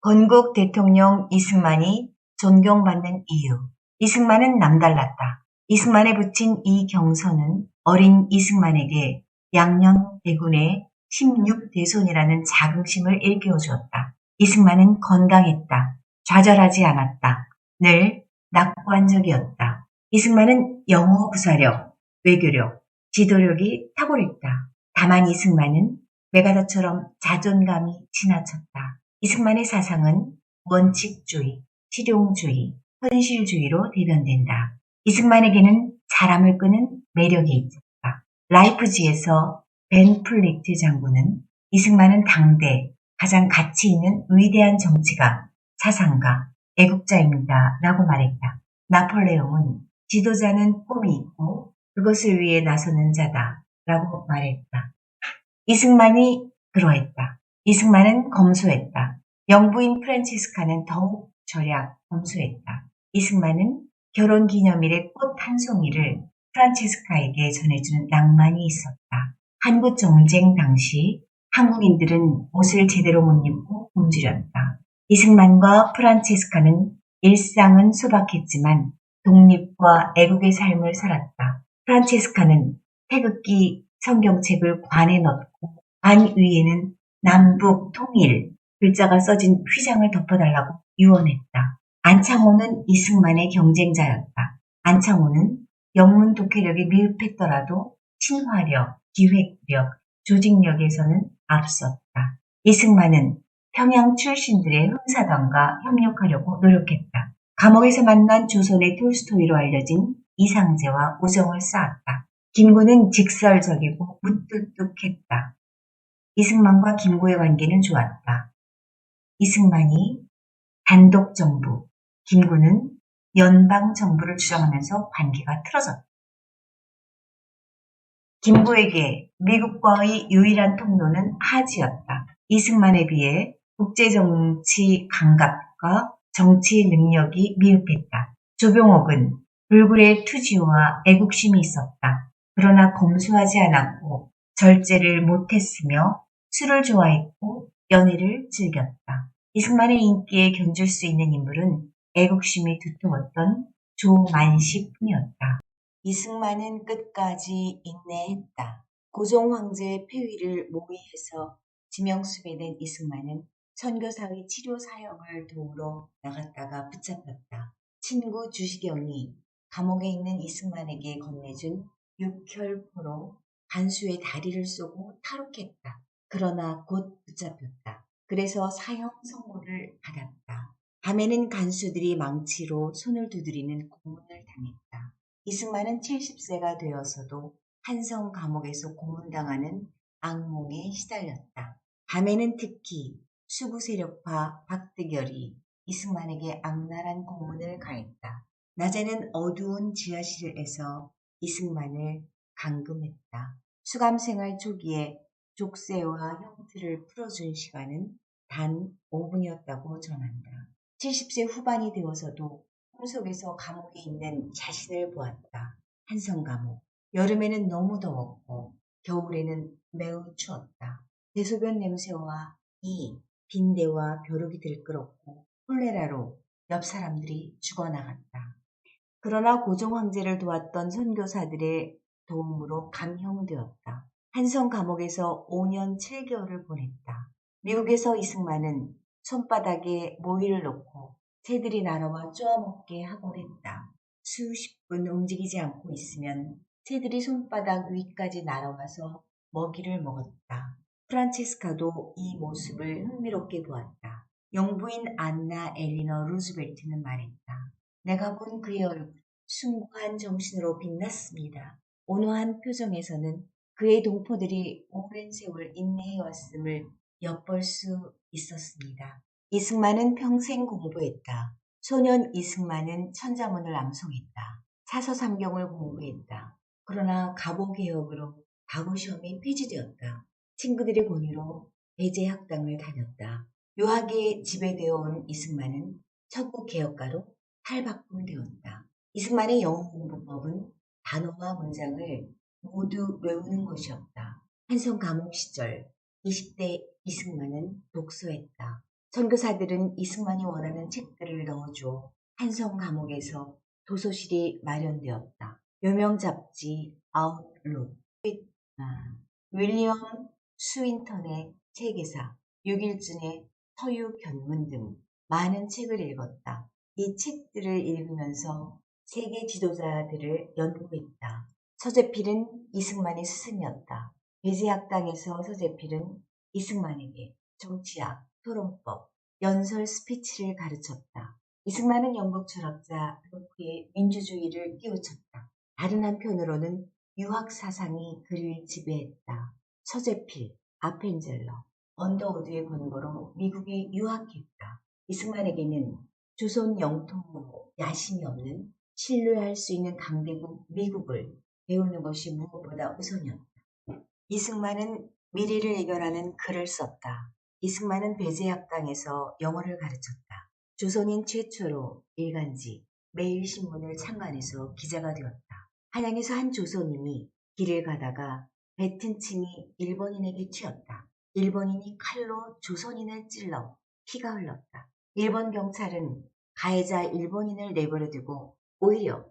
건국 대통령 이승만이 존경받는 이유. 이승만은 남달랐다. 이승만에 붙인 이 경서는 어린 이승만에게 양녕 대군의 16대손이라는 자긍심을 일깨워주었다. 이승만은 건강했다. 좌절하지 않았다. 늘 낙관적이었다. 이승만은 영어 구사력, 외교력, 지도력이 탁월했다. 다만 이승만은 메가더처럼 자존감이 지나쳤다. 이승만의 사상은 원칙주의, 실용주의, 현실주의로 대변된다. 이승만에게는 사람을 끄는 매력이 있었다. 라이프지히에서 벤 플리트 장군은 이승만은 당대 가장 가치 있는 위대한 정치가, 사상가, 애국자입니다. 라고 말했다. 나폴레옹은 지도자는 꿈이 있고 그것을 위해 나서는 자다. 라고 말했다. 이승만이 그러했다. 이승만은 검소했다. 영부인 프란체스카는 더욱 절약, 검소했다. 이승만은 결혼기념일에 꽃 한 송이를 프란체스카에게 전해주는 낭만이 있었다. 한국전쟁 당시 한국인들은 옷을 제대로 못 입고 굶주렸다. 이승만과 프란체스카는 일상은 소박했지만 독립과 애국의 삶을 살았다. 프란체스카는 태극기 성경책을 관에 넣고 관 위에는 남북 통일 글자가 써진 휘장을 덮어달라고 유언했다. 안창호는 이승만의 경쟁자였다. 안창호는 영문 독해력이 미흡했더라도 친화력, 기획력, 조직력에서는 앞섰다. 이승만은 평양 출신들의 흥사단과 협력하려고 노력했다. 감옥에서 만난 조선의 톨스토이로 알려진 이상제와 우정을 쌓았다. 김구는 직설적이고 무뚝뚝했다. 이승만과 김구의 관계는 좋았다. 이승만이 단독 정부, 김구는 연방 정부를 주장하면서 관계가 틀어졌다. 김구에게 미국과의 유일한 통로는 하지였다. 이승만에 비해 국제정치 감각과 정치 능력이 미흡했다. 조병옥은 불굴의 투지와 애국심이 있었다. 그러나 검소하지 않았고 절제를 못했으며 술을 좋아했고 연애를 즐겼다. 이승만의 인기에 견줄 수 있는 인물은 애국심이 두터웠던 조만식뿐이었다. 이승만은 끝까지 인내했다. 고종 황제의 폐위를 모의해서 지명수배 된 이승만은 선교사의 치료 사역을 도우러 나갔다가 붙잡혔다. 친구 주시경이 감옥에 있는 이승만에게 건네준 육혈포로 간수의 다리를 쏘고 탈옥했다. 그러나 곧 붙잡혔다. 그래서 사형 선고를 받았다. 밤에는 간수들이 망치로 손을 두드리는 고문을 당했다. 이승만은 70세가 되어서도 한성 감옥에서 고문당하는 악몽에 시달렸다. 밤에는 특히 수구 세력파 박득열이 이승만에게 악랄한 고문을 가했다. 낮에는 어두운 지하실에서 이승만을 감금했다. 수감생활 초기에 족쇄와 형틀을 풀어준 시간은 단 5분이었다고 전한다. 70세 후반이 되어서도 꿈속에서 감옥에 있는 자신을 보았다. 한성 감옥. 여름에는 너무 더웠고 겨울에는 매우 추웠다. 대소변 냄새와 빈대와 벼룩이 들끓었고 콜레라로 옆 사람들이 죽어나갔다. 그러나 고종 황제를 도왔던 선교사들의 도움으로 감형되었다. 한성 감옥에서 5년 7개월을 보냈다. 미국에서 이승만은 손바닥에 모이를 놓고 새들이 날아와 쪼아먹게 하곤 했다. 수십 분 움직이지 않고 있으면 새들이 손바닥 위까지 날아와서 먹이를 먹었다. 프란체스카도 이 모습을 흥미롭게 보았다. 영부인 안나 엘리너 루즈벨트는 말했다. 내가 본 그의 얼굴, 숭고한 정신으로 빛났습니다. 온화한 표정에서는 그의 동포들이 오랜 세월 인내해왔음을 엿볼 수 있었습니다. 이승만은 평생 공부했다. 소년 이승만은 천자문을 암송했다. 사서삼경을 공부했다. 그러나 가보개혁으로 가고시험이 폐지되었다. 친구들의 권유로 배제학당을 다녔다. 유학에 지배되어 온 이승만은 천국개혁가로 탈바꿈되었다. 이승만의 영어 공부법은 단어와 문장을 모두 외우는 것이었다. 한성 감옥 시절 20대 이승만은 독서했다. 선교사들은 이승만이 원하는 책들을 넣어줘 한성 감옥에서 도서실이 마련되었다. 요명 잡지 아웃룩, 윌리엄 스윈턴의 책에서 6일쯤의 서유 견문 등 많은 책을 읽었다. 이 책들을 읽으면서 세계 지도자들을 연구했다. 서재필은 이승만의 스승이었다. 배제학당에서 서재필은 이승만에게 정치학, 토론법, 연설 스피치를 가르쳤다. 이승만은 영국 철학자 로크의 민주주의를 끼우쳤다. 다른 한편으로는 유학 사상이 그를 지배했다. 서재필, 아펜젤러, 언더우드의 권고로 미국에 유학했다. 이승만에게는 조선 영토 야심이 없는 신뢰할 수 있는 강대국 미국을 배우는 것이 무엇보다 우선이었다. 이승만은 미래를 예견하는 글을 썼다. 이승만은 배제학당에서 영어를 가르쳤다. 조선인 최초로 일간지, 매일신문을 창간해서 기자가 되었다. 한양에서 한 조선인이 길을 가다가 뱉은 침이 일본인에게 튀었다. 일본인이 칼로 조선인을 찔러 피가 흘렀다. 일본 경찰은 가해자 일본인을 내버려두고 오히려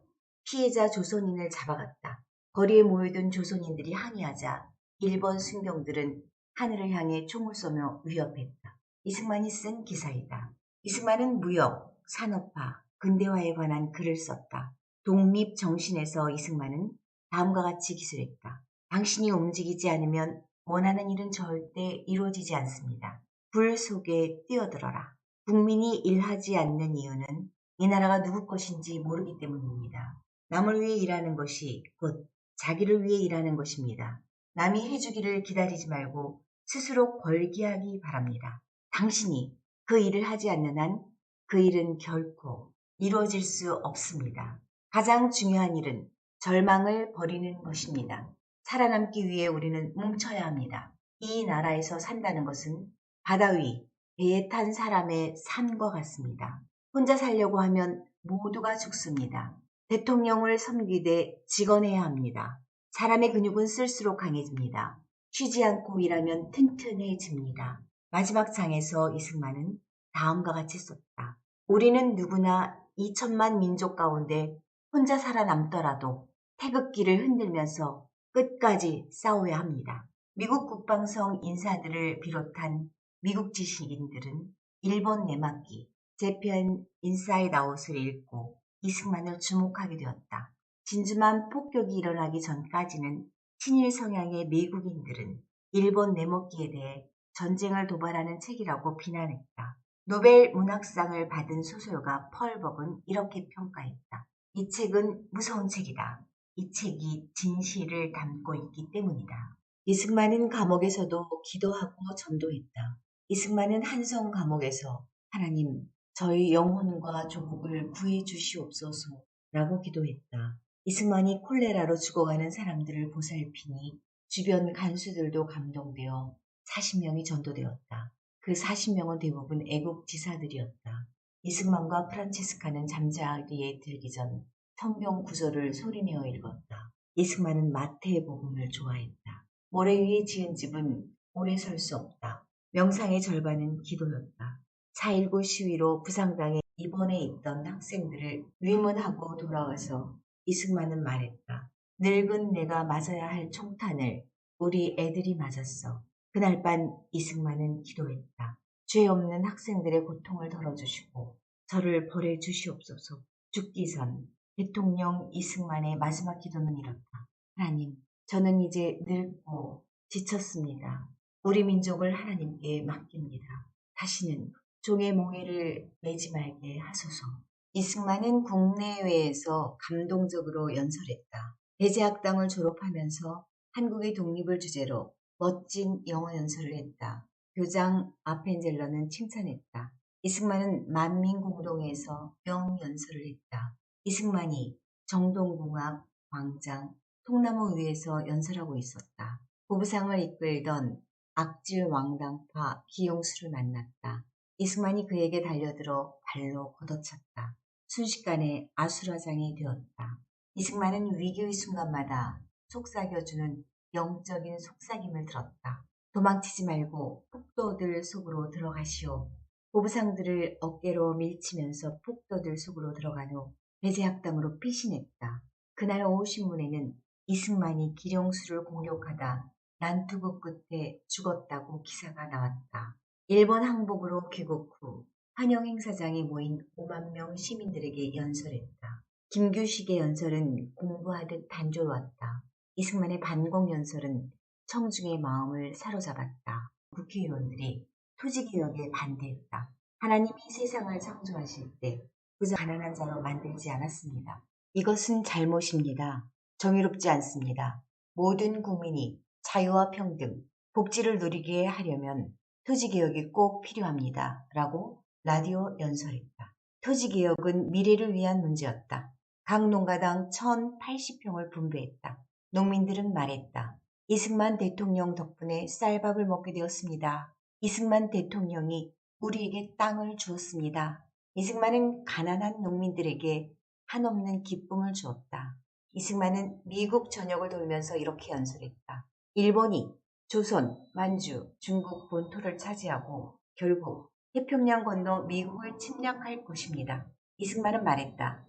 피해자 조선인을 잡아갔다. 거리에 모여든 조선인들이 항의하자 일본 순경들은 하늘을 향해 총을 쏘며 위협했다. 이승만이 쓴 기사이다. 이승만은 무역, 산업화, 근대화에 관한 글을 썼다. 독립 정신에서 이승만은 다음과 같이 기술했다. 당신이 움직이지 않으면 원하는 일은 절대 이루어지지 않습니다. 불 속에 뛰어들어라. 국민이 일하지 않는 이유는 이 나라가 누구 것인지 모르기 때문입니다. 남을 위해 일하는 것이 곧 자기를 위해 일하는 것입니다. 남이 해주기를 기다리지 말고 스스로 벌기하기 바랍니다. 당신이 그 일을 하지 않는 한 그 일은 결코 이루어질 수 없습니다. 가장 중요한 일은 절망을 버리는 것입니다. 살아남기 위해 우리는 뭉쳐야 합니다. 이 나라에서 산다는 것은 바다 위 배에 탄 사람의 삶과 같습니다. 혼자 살려고 하면 모두가 죽습니다. 대통령을 섬기되 직언해야 합니다. 사람의 근육은 쓸수록 강해집니다. 쉬지 않고 일하면 튼튼해집니다. 마지막 장에서 이승만은 다음과 같이 썼다. 우리는 누구나 2천만 민족 가운데 혼자 살아남더라도 태극기를 흔들면서 끝까지 싸워야 합니다. 미국 국방성 인사들을 비롯한 미국 지식인들은 일본 내막기, 재팬 인사이드 아웃을 읽고 이승만을 주목하게 되었다. 진주만 폭격이 일어나기 전까지는 친일 성향의 미국인들은 일본 내먹기에 대해 전쟁을 도발하는 책이라고 비난했다. 노벨 문학상을 받은 소설가 펄 버그는 이렇게 평가했다. 이 책은 무서운 책이다. 이 책이 진실을 담고 있기 때문이다. 이승만은 감옥에서도 기도하고 전도했다. 이승만은 한성 감옥에서 하나님, 저희 영혼과 조국을 구해 주시옵소서 라고 기도했다. 이승만이 콜레라로 죽어가는 사람들을 보살피니 주변 간수들도 감동되어 40명이 전도되었다. 그 40명은 대부분 애국 지사들이었다. 이승만과 프란체스카는 잠자리에 들기 전 성경 구절을 소리내어 읽었다. 이승만은 마태복음을 좋아했다. 모래 위에 지은 집은 오래 설 수 없다. 명상의 절반은 기도였다. 4.19 시위로 부상당해 입원해 있던 학생들을 위문하고 돌아와서 이승만은 말했다. 늙은 내가 맞아야 할 총탄을 우리 애들이 맞았어. 그날 밤 이승만은 기도했다. 죄 없는 학생들의 고통을 덜어주시고 저를 보내주시옵소서. 죽기 전 대통령 이승만의 마지막 기도는 이렇다. 하나님, 저는 이제 늙고 지쳤습니다. 우리 민족을 하나님께 맡깁니다. 다시는 종의 몽해를 매지 말게 하소서. 이승만은 국내외에서 감동적으로 연설했다. 배제학당을 졸업하면서 한국의 독립을 주제로 멋진 영어 연설을 했다. 교장 아펜젤러는 칭찬했다. 이승만은 만민공동에서 명연설을 했다. 이승만이 정동궁합, 광장, 통나무위에서 연설하고 있었다. 보부상을 이끌던 악질왕당파 기용수를 만났다. 이승만이 그에게 달려들어 발로 걷어찼다. 순식간에 아수라장이 되었다. 이승만은 위기의 순간마다 속삭여주는 영적인 속삭임을 들었다. 도망치지 말고 폭도들 속으로 들어가시오. 보부상들을 어깨로 밀치면서 폭도들 속으로 들어간 후 배제학당으로 피신했다. 그날 오후 신문에는 이승만이 기룡수를 공격하다 난투극 끝에 죽었다고 기사가 나왔다. 일본 항복으로 귀국 후 환영행사장에 모인 5만 명 시민들에게 연설했다. 김규식의 연설은 공부하듯 단조로웠다. 이승만의 반공연설은 청중의 마음을 사로잡았다. 국회의원들이 토지개혁에 반대했다. 하나님이 세상을 창조하실 때 그저 가난한 자로 만들지 않았습니다. 이것은 잘못입니다. 정의롭지 않습니다. 모든 국민이 자유와 평등, 복지를 누리게 하려면 토지개혁이 꼭 필요합니다. 라고 라디오 연설했다. 토지개혁은 미래를 위한 문제였다. 각 농가당 1080평을 분배했다. 농민들은 말했다. 이승만 대통령 덕분에 쌀밥을 먹게 되었습니다. 이승만 대통령이 우리에게 땅을 주었습니다. 이승만은 가난한 농민들에게 한없는 기쁨을 주었다. 이승만은 미국 전역을 돌면서 이렇게 연설했다. 일본이 조선, 만주, 중국 본토를 차지하고 결국 태평양 건너 미국을 침략할 것입니다. 이승만은 말했다.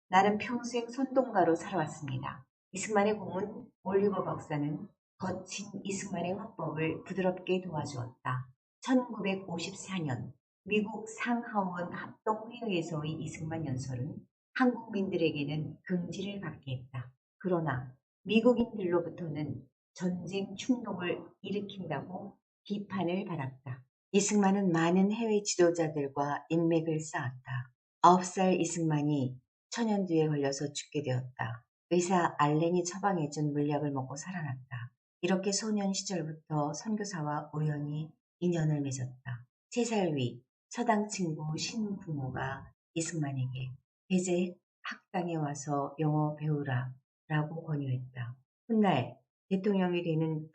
나는 평생 선동가로 살아왔습니다. 이승만의 고문 올리버 박사는 거친 이승만의 화법을 부드럽게 도와주었다. 1954년 미국 상하원 합동회의에서의 이승만 연설은 한국민들에게는 긍지를 받게 했다. 그러나 미국인들로부터는 전쟁 충동을 일으킨다고 비판을 받았다. 이승만은 많은 해외 지도자들과 인맥을 쌓았다. 9살 이승만이 천연두에 걸려서 죽게 되었다. 의사 알렌이 처방해준 물약을 먹고 살아났다. 이렇게 소년 시절부터 선교사와 우연히 인연을 맺었다. 3살 위 서당 친구 신부모가 이승만에게 배제 학당에 와서 영어 배우라 라고 권유했다. 훗날 대통령이 되는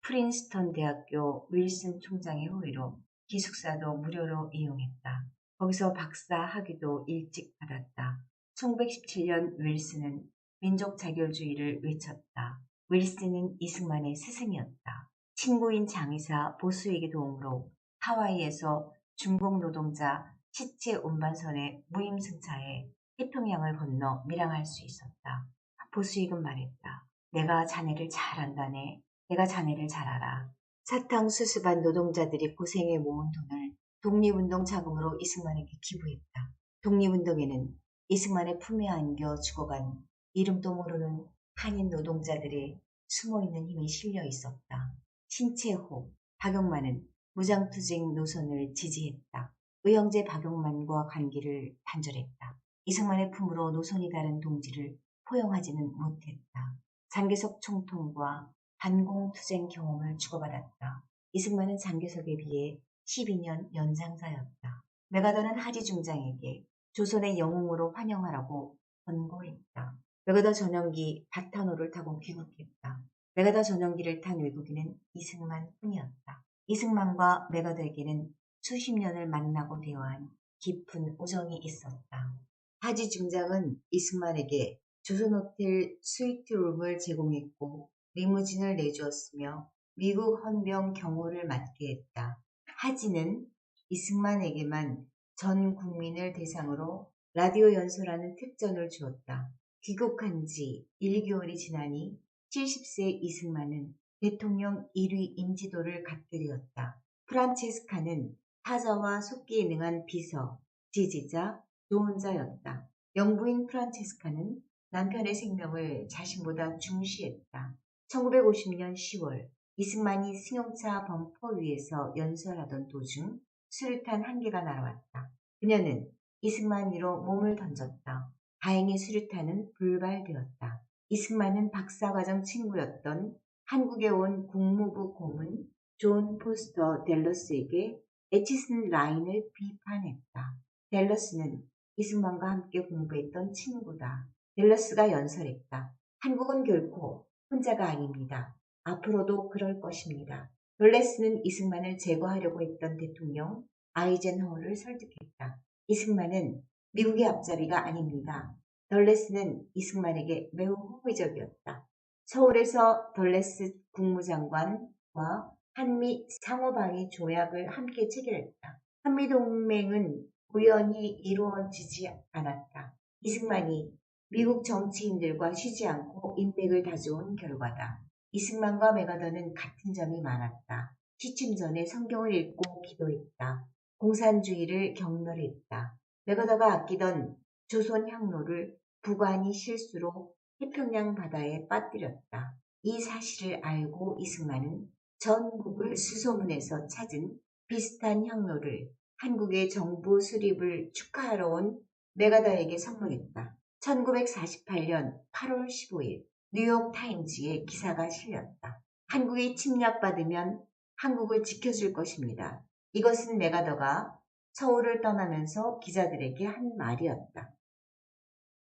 프린스턴 대학교 윌슨 총장의 호의로 기숙사도 무료로 이용했다. 거기서 박사 학위도 일찍 받았다. 1917년 윌슨은 민족 자결주의를 외쳤다. 윌슨은 이승만의 스승이었다. 친구인 장의사 보수에게 도움으로 하와이에서 중국 노동자 시체 운반선의 무임승차에 태평양을 건너 밀항할 수 있었다. 보수익은 말했다. 내가 자네를 잘 안다네. 내가 자네를 잘 알아. 사탕수수반 노동자들이 고생해 모은 돈을 독립운동 자금으로 이승만에게 기부했다. 독립운동에는 이승만의 품에 안겨 죽어간 이름도 모르는 한인 노동자들의 숨어있는 힘이 실려 있었다. 신채호, 박용만은 무장투쟁 노선을 지지했다. 의형제 박용만과 관계를 단절했다. 이승만의 품으로 노선이 다른 동지를 포용하지는 못했다. 장개석 총통과 반공투쟁 경험을 주고받았다. 이승만은 장개석에 비해 12년 연장자였다. 메가더는 하지 중장에게 조선의 영웅으로 환영하라고 권고했다. 메가더 전용기 바타노를 타고 귀국했다. 메가더 전용기를 탄 외국인은 이승만 뿐이었다. 이승만과 메가더에게는 수십 년을 만나고 대화한 깊은 우정이 있었다. 하지 중장은 이승만에게 조선호텔 스위트룸을 제공했고 리무진을 내주었으며 미국 헌병 경호를 맡게 했다. 하지는 이승만에게만 전 국민을 대상으로 라디오 연설하는 특전을 주었다. 귀국한 지 1개월이 지나니 70세 이승만은 대통령 1위 인지도를 갖게 되었다. 프란체스카는 타자와 속기에 능한 비서, 지지자, 조언자였다. 영부인 프란체스카는 남편의 생명을 자신보다 중시했다. 1950년 10월 이승만이 승용차 범퍼 위에서 연설하던 도중 수류탄 한 개가 날아왔다. 그녀는 이승만 위로 몸을 던졌다. 다행히 수류탄은 불발되었다. 이승만은 박사과정 친구였던 한국에 온 국무부 고문 존 포스터 델러스에게 에치슨 라인을 비판했다. 델러스는 이승만과 함께 공부했던 친구다. 델러스가 연설했다. 한국은 결코 혼자가 아닙니다. 앞으로도 그럴 것입니다. 덜레스는 이승만을 제거하려고 했던 대통령 아이젠허워를 설득했다. 이승만은 미국의 앞잡이가 아닙니다. 덜레스는 이승만에게 매우 호의적이었다. 서울에서 덜레스 국무장관과 한미 상호방위 조약을 함께 체결했다. 한미동맹은 우연히 이루어지지 않았다. 이승만이 미국 정치인들과 쉬지 않고 인맥을 다져온 결과다. 이승만과 메가더는 같은 점이 많았다. 취침 전에 성경을 읽고 기도했다. 공산주의를 경멸했다. 메가더가 아끼던 조선 향로를 부관이 실수로 태평양 바다에 빠뜨렸다. 이 사실을 알고 이승만은 전국을 수소문해서 찾은 비슷한 향로를 한국의 정부 수립을 축하하러 온 메가더에게 선물했다. 1948년 8월 15일 뉴욕타임즈에 기사가 실렸다. 한국이 침략받으면 한국을 지켜줄 것입니다. 이것은 메가더가 서울을 떠나면서 기자들에게 한 말이었다.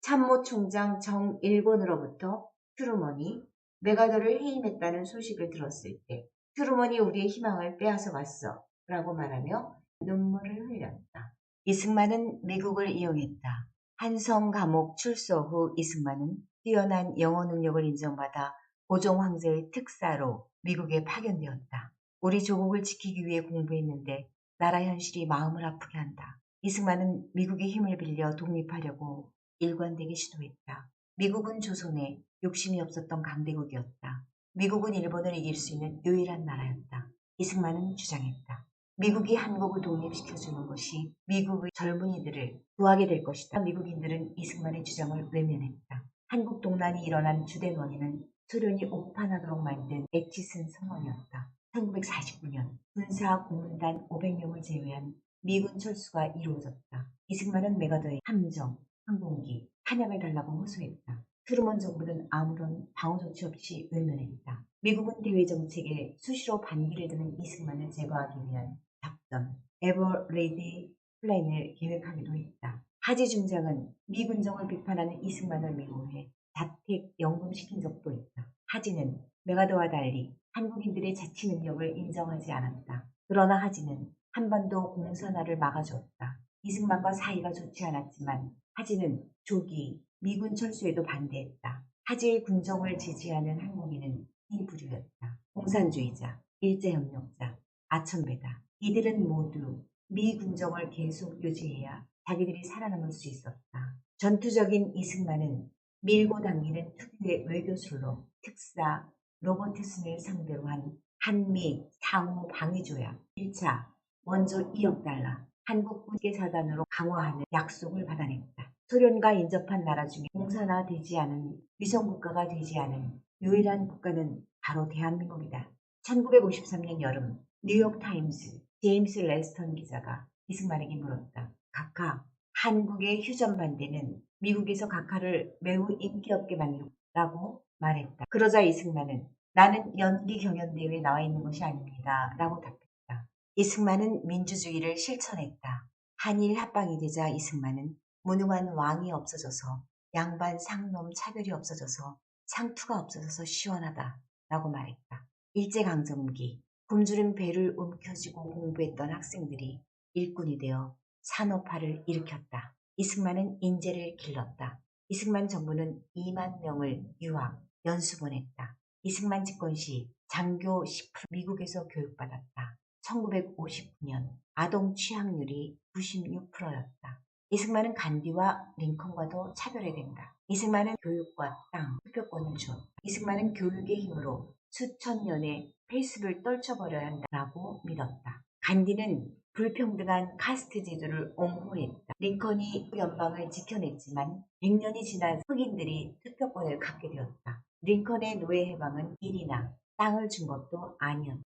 참모총장 정일곤으로부터 트루먼이 메가더를 해임했다는 소식을 들었을 때 트루먼이 우리의 희망을 빼앗아 왔어 라고 말하며 눈물을 흘렸다. 이승만은 미국을 이용했다. 한성 감옥 출소 후 이승만은 뛰어난 영어 능력을 인정받아 고종 황제의 특사로 미국에 파견되었다. 우리 조국을 지키기 위해 공부했는데 나라 현실이 마음을 아프게 한다. 이승만은 미국의 힘을 빌려 독립하려고 일관되게 시도했다. 미국은 조선에 욕심이 없었던 강대국이었다. 미국은 일본을 이길 수 있는 유일한 나라였다. 이승만은 주장했다. 미국이 한국을 독립시켜주는 것이 미국의 젊은이들을 구하게 될 것이다. 미국인들은 이승만의 주장을 외면했다. 한국 동란이 일어난 주된 원인은 소련이 오판하도록 만든 에치슨 선언이었다. 1949년 군사 고문단 500명을 제외한 미군 철수가 이루어졌다. 이승만은 메가더의 함정, 항공기, 탄약을 달라고 호소했다. 트루먼 정부는 아무런 방어 조치 없이 외면했다. 미국은 대외 정책에 수시로 반기를 드는 이승만을 제거하기 위한 작전 에버레디 플랜을 계획하기도 했다. 하지 중장은 미 군정을 비판하는 이승만을 미워해 자택 연금시킨 적도 있다. 하지는 메가더와 달리 한국인들의 자치 능력을 인정하지 않았다. 그러나 하지는 한반도 공산화를 막아주었다. 이승만과 사이가 좋지 않았지만 하지는 조기 미군 철수에도 반대했다. 하지의 군정을 지지하는 한국인은 이 부류였다. 공산주의자, 일제협력자, 아천배다. 이들은 모두 미 군정을 계속 유지해야 자기들이 살아남을 수 있었다. 전투적인 이승만은 밀고 당기는 특유의 외교술로 특사 로버트슨을 상대로 한 한미 상호 방위조약 1차 원조 2억 달러 한국 군계사단으로 강화하는 약속을 받아냈다. 소련과 인접한 나라 중에 공산화되지 않은 위성국가가 되지 않은 유일한 국가는 바로 대한민국이다. 1953년 여름 뉴욕타임스 제임스 레스턴 기자가 이승만에게 물었다. 각하, 한국의 휴전 반대는 미국에서 각하를 매우 인기 없게 만들라고 말했다. 그러자 이승만은 나는 연기 경연대회에 나와 있는 것이 아닙니다. 라고 답했다. 이승만은 민주주의를 실천했다. 한일 합방이 되자 이승만은 무능한 왕이 없어져서 양반 상놈 차별이 없어져서 상투가 없어져서 시원하다 라고 말했다. 일제강점기 굶주린 배를 움켜쥐고 공부했던 학생들이 일꾼이 되어 산업화를 일으켰다. 이승만은 인재를 길렀다. 이승만 정부는 2만 명을 유학, 연수 보냈다. 이승만 집권 시 장교 10% 미국에서 교육받았다. 1959년 아동 취학률이 96%였다. 이승만은 간디와 링컨과도 차별해댄다. 이승만은 교육과 땅, 투표권을 주었다. 이승만은 교육의 힘으로 수천 년의 페이스를 떨쳐버려야 한다고 믿었다. 간디는 불평등한 카스트 제도를 옹호했다. 링컨이 연방을 지켜냈지만 100년이 지나 흑인들이 투표권을 갖게 되었다. 링컨의 노예 해방은 일이나 땅을 준 것도 아니었다.